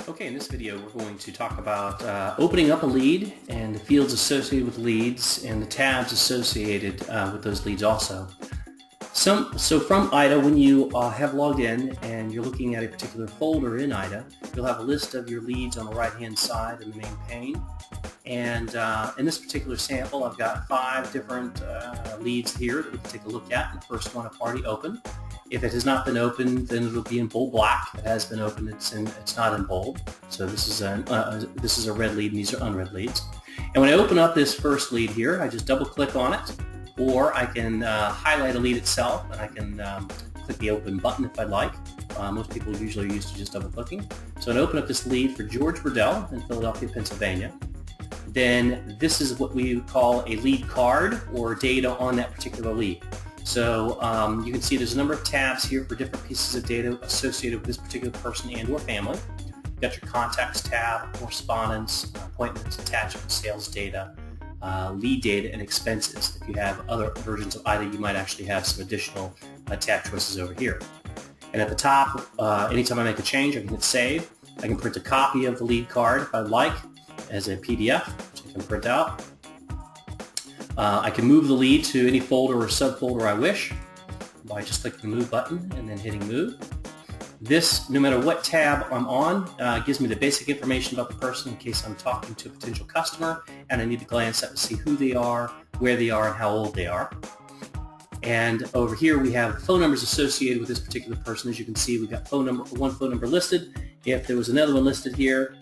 Okay, in this video we're going to talk about opening up a lead and the fields associated with leads and the tabs associated with those leads also. So from IDA, when you have logged in and you're looking at a particular folder in IDA, you'll have a list of your leads on the right-hand side in the main pane. And in this particular sample, I've got 5 different leads here that we can take a look at. And the first one I've already opened. If it has not been opened, then it'll be in bold black. If it has been opened, it's not in bold. So this is a red lead, and these are unread leads. And when I open up this first lead here, I just double-click on it, or I can highlight a lead itself, and I can click the open button if I'd like. Most people usually are used to just double-clicking. So I'm going to open up this lead for George Burdell in Philadelphia, Pennsylvania. Then this is what we would call a lead card or data on that particular lead. So you can see there's a number of tabs here for different pieces of data associated with this particular person and or family. You've got your contacts tab, correspondence, appointments, attachments, sales data, lead data, and expenses. If you have other versions of IDA, you might actually have some additional tab choices over here. And at the top, anytime I make a change, I can hit save. I can print a copy of the lead card if I'd like as a PDF, which I can print out. I can move the lead to any folder or subfolder I wish by just clicking the move button and then hitting move. This, no matter what tab I'm on, gives me the basic information about the person in case I'm talking to a potential customer and I need to glance up to see who they are, where they are, and how old they are. And over here we have phone numbers associated with this particular person. As you can see, we've got one phone number listed. If there was another one listed here,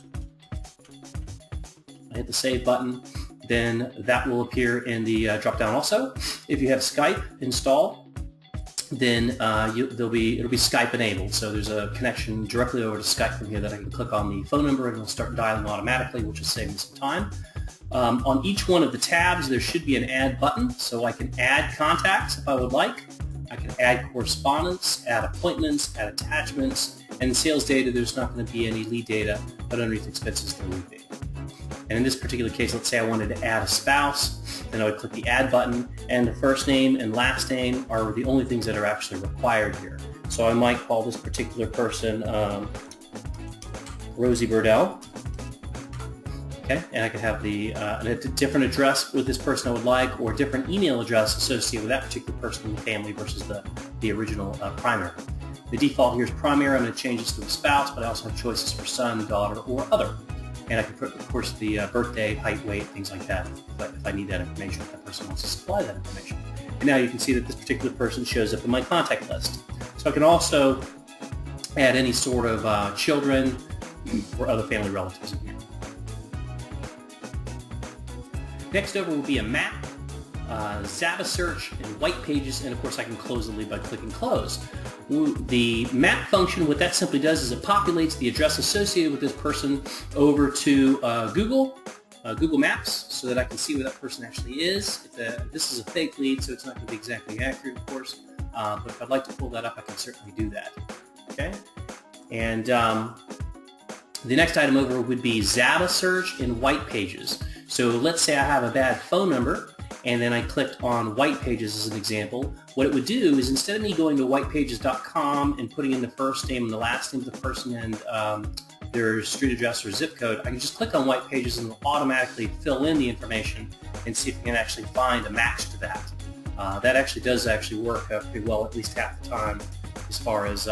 I hit the save button, then that will appear in the drop-down also. If you have Skype installed, then it'll be Skype enabled. So there's a connection directly over to Skype from here that I can click on the phone number and it'll start dialing automatically, which will save me some time. On each one of the tabs, there should be an add button, so I can add contacts if I would like. I can add correspondence, add appointments, add attachments, and in sales data, there's not going to be any lead data, but underneath expenses, there would be. And in this particular case, let's say I wanted to add a spouse, then I would click the add button, and the first name and last name are the only things that are actually required here. So I might call this particular person Rosie Burdell. Okay, and I could have a different address with this person I would like, or a different email address associated with that particular person in the family versus the original primary. The default here is primary. I'm going to change this to a spouse, but I also have choices for son, daughter, or other. And I can put, of course, the birthday, height, weight, things like that, if I need that information, if that person wants to supply that information. And now you can see that this particular person shows up in my contact list. So I can also add any sort of children or other family relatives in here. Next over will be a map, Zava search, and white pages, and of course I can close the lead by clicking close. The map function, what that simply does is it populates the address associated with this person over to Google Maps so that I can see where that person actually is. This is a fake lead, so it's not going to be exactly accurate, of course, but if I'd like to pull that up, I can certainly do that. Okay, and the next item over would be Zava search in white pages. So let's say I have a bad phone number, and then I clicked on white pages as an example. What it would do is instead of me going to whitepages.com and putting in the first name and the last name of the person and their street address or zip code, I can just click on white pages and it'll automatically fill in the information and see if we can actually find a match to that. That actually does work pretty well, at least half the time, as far as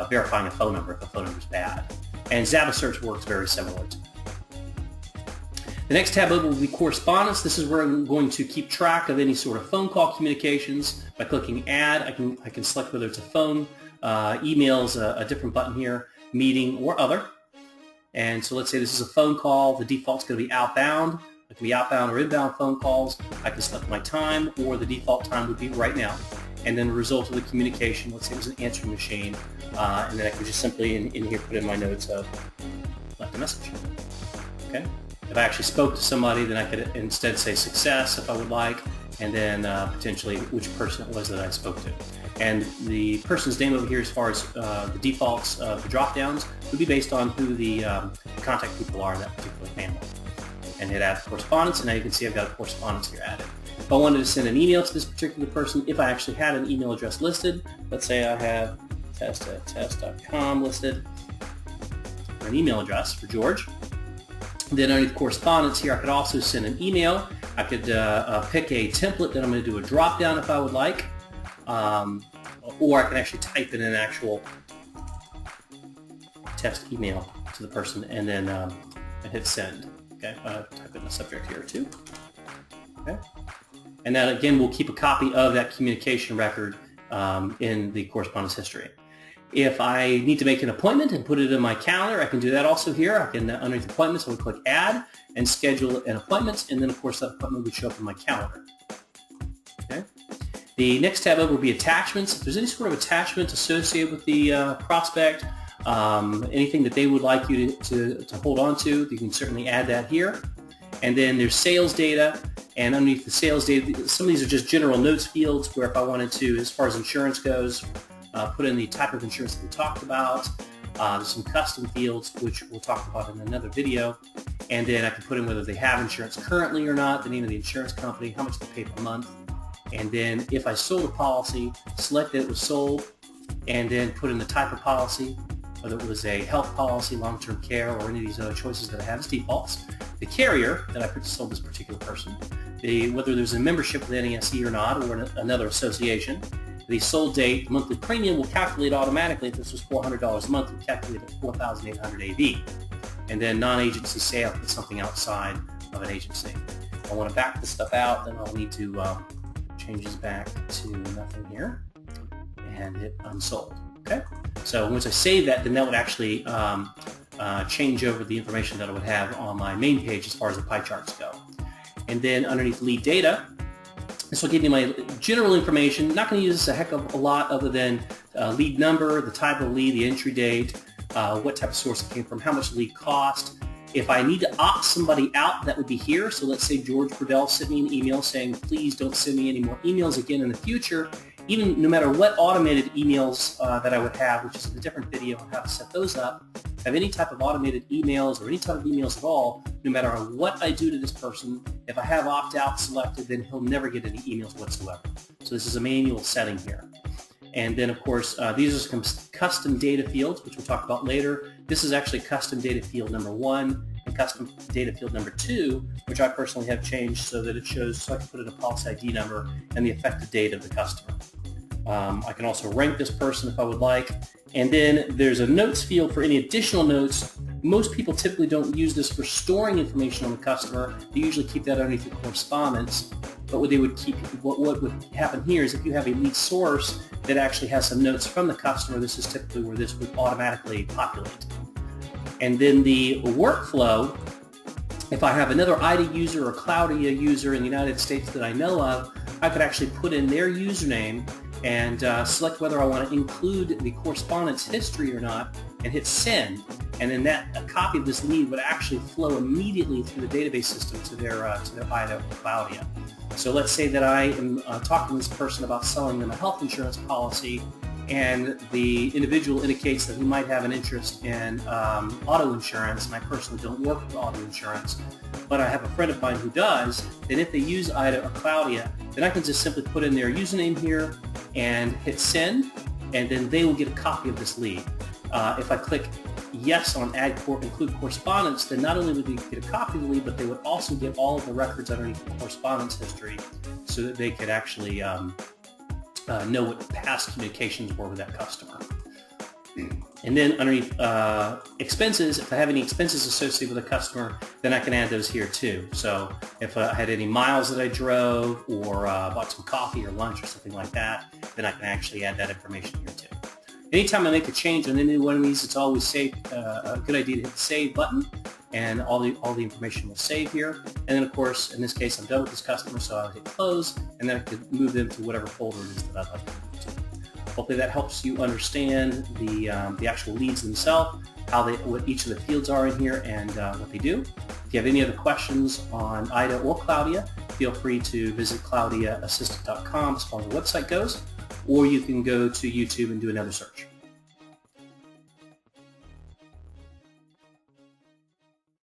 verifying a phone number if a phone number is bad. And Zava search works very similarly. The next tab over will be correspondence. This is where I'm going to keep track of any sort of phone call communications. By clicking add, I can select whether it's a phone, emails, a different button here, meeting, or other. And so let's say this is a phone call. The default's going to be outbound. It can be outbound or inbound phone calls. I can select my time, or the default time would be right now. And then the result of the communication, let's say it was an answering machine, and then I can just simply in here put in my notes of left a message. Okay. If I actually spoke to somebody, then I could instead say success if I would like, and then potentially which person it was that I spoke to. And the person's name over here, as far as the defaults of the drop-downs, would be based on who the contact people are in that particular family. And hit add correspondence, and now you can see I've got a correspondence here added. If I wanted to send an email to this particular person, if I actually had an email address listed, let's say I have test@test.com listed, or an email address for George. Then underneath correspondence here, I could also send an email. I could pick a template that I'm going to do a drop down if I would like, or I can actually type in an actual test email to the person and then hit send. Okay, type in the subject here too. Okay, and then again, we'll keep a copy of that communication record in the correspondence history. If I need to make an appointment and put it in my calendar, I can do that also here. I can, underneath appointments, I would click add and schedule an appointment, and then of course that appointment would show up in my calendar. Okay. The next tab over will be attachments. If there's any sort of attachment associated with the prospect, anything that they would like you to hold on to, you can certainly add that here. And then there's sales data, and underneath the sales data, some of these are just general notes fields where if I wanted to, as far as insurance goes, put in the type of insurance that we talked about. There's some custom fields, which we'll talk about in another video. And then I can put in whether they have insurance currently or not, the name of the insurance company, how much they pay per month. And then if I sold a policy, select that it was sold, and then put in the type of policy, whether it was a health policy, long-term care, or any of these other choices that I have as defaults. The carrier that I sold this particular person, whether there's a membership with NASE or not, or another association. The sold date, monthly premium will calculate automatically. If this was $400 a month, it will calculate at 4,800 AV. And then non-agency sale is something outside of an agency. If I want to back this stuff out, then I'll need to change this back to nothing here and hit unsold. Okay. So once I save that, then that would actually change over the information that I would have on my main page as far as the pie charts go. And then underneath lead data, this will give you my general information. Not going to use this a heck of a lot other than lead number, the type of lead, the entry date, what type of source it came from, how much the lead cost. If I need to opt somebody out, that would be here. So let's say George Burdell sent me an email saying, please don't send me any more emails again in the future. Even no matter what automated emails that I would have, which is in a different video on how to set those up, have any type of automated emails or any type of emails at all, no matter what I do to this person, if I have opt-out selected, then he'll never get any emails whatsoever. So this is a manual setting here. And then, of course, these are some custom data fields, which we'll talk about later. This is actually custom data field number 1 and custom data field number 2, which I personally have changed so that it shows, so I can put in a policy ID number and the effective date of the customer. I can also rank this person if I would like. And then there's a notes field for any additional notes. Most people typically don't use this for storing information on the customer. They usually keep that underneath the correspondence. But what would happen here is if you have a lead source that actually has some notes from the customer, this is typically where this would automatically populate. And then the workflow, if I have another IDA user or Cloudia user in the United States that I know of, I could actually put in their username and select whether I want to include the correspondence history or not and hit send. And then a copy of this lead would actually flow immediately through the database system to their IDA or Cloudia. So let's say that I am talking to this person about selling them a health insurance policy, and the individual indicates that he might have an interest in auto insurance, and I personally don't work with auto insurance, but I have a friend of mine who does. Then if they use IDA or Cloudia, then I can just simply put in their username here and hit send, and then they will get a copy of this lead. If I click yes on include correspondence, then not only would they get a copy of the lead, but they would also get all of the records underneath the correspondence history so that they could actually know what past communications were with that customer. And then underneath expenses, if I have any expenses associated with a customer, then I can add those here too. So if I had any miles that I drove or bought some coffee or lunch or something like that, then I can actually add that information here too. Anytime I make a change on any one of these, it's always a good idea to hit the save button, and all the information will save here. And then of course, in this case, I'm done with this customer, so I'll hit close, and then I could move them to whatever folder it is that I'd like to move to. Hopefully that helps you understand the actual leads themselves, what each of the fields are in here, and what they do. If you have any other questions on IDA or Cloudia, feel free to visit CloudiaAssistant.com as far as the website goes, or you can go to YouTube and do another search.